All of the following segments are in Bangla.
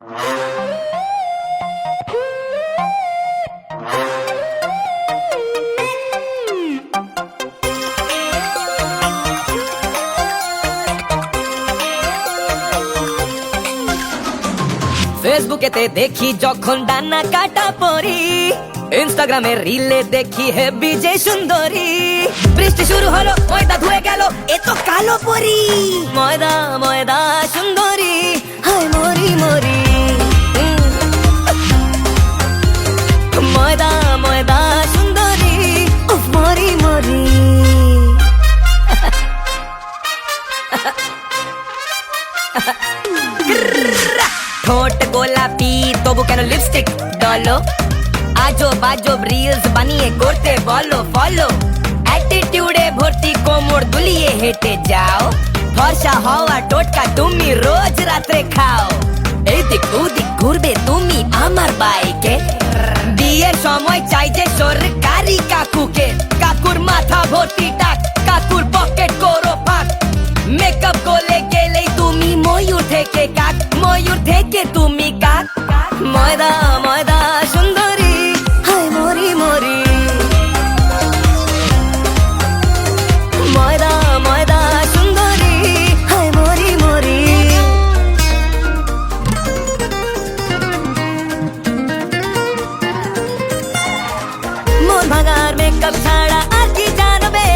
ফেসবুকেতে দেখি যখন ডানা কাটা পরি, ইনস্টাগ্রামে রিলে দেখি হেবি যে সুন্দরী। বৃষ্টি শুরু হলো, ময়দা ধুয়ে গেল, এ তো কালো পরি। ময়দা ময়দা সুন্দরী, হায় মরি মরি। ময়দা ময়দা সুন্দরী, উফ মরি মরি। ঠোঁট গোলাপি তবু কেন লিপস্টিক ডলো, আজব আজব রিলস বানিয়ে করতে বলো ফলো। অ্যাটিটিউডে ভর্তি কোমর দুলিয়ে হেঁটে যাও, ফর্সা হওয়া টোটকা তুমি রোজ রাত্রে খাও। এই দিক ওদিক ঘুরবে তুমি আমার বাইকে, বিয়ের সময় চাই যে সরকারি কাকুকে। কাকুর মাথা ভর্তি টাক, কাকুর পকেট করো ফাঁক। মেকআপ করলে গেলেই তুমি ময়ূর থেকে কাক, ময়ূর থেকে তুমি কাক। ময়দা ময়দা সুন্দরী, হায় মরি মরি। ময়দা ময়দা সুন্দরী, হায় মরি মরি। মন ভাঙার মেকআপ ছাড়া আর কি জানবে,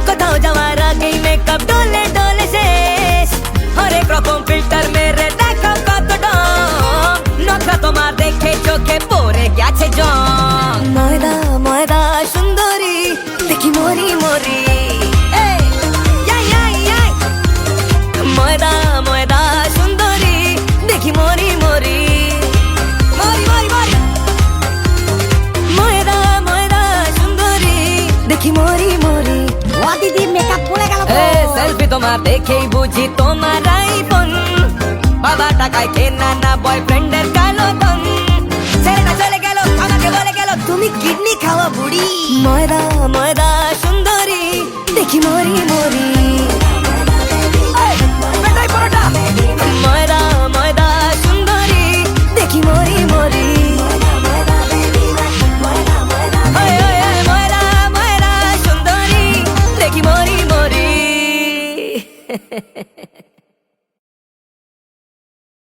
কোথাও যাওয়ার আগেই মেকআপ ডলে ডলে শেষ। হরেক রকম ফিল্টার মেরে দেখো কত ডং, নখরা তোমার দেখে চোখে পড়ে গেছে জং। ময়দা ময়দা সুন্দরী, দেখি মরি মরি। ময়দা ময়দা সুন্দরী, দেখি মরি মরি। মরি মরি মরি। ময়দা ময়দা সুন্দরী, দেখি মরি মরি। ও দিদি মেকআপ পড়ে গেল তো। সেলফি তোমার দেখেই বুঝি তোমার আইফোন, বাবা টাকায় কেনা না বয়ফ্রেন্ডের কালো ধন। ছেলেটা চলে গেল, আমাকে বলে গেল তুমি কিডনি খাওয়া বুড়ি। ময়দা ময়দা সুন্দরী, দেখি মরি মরি।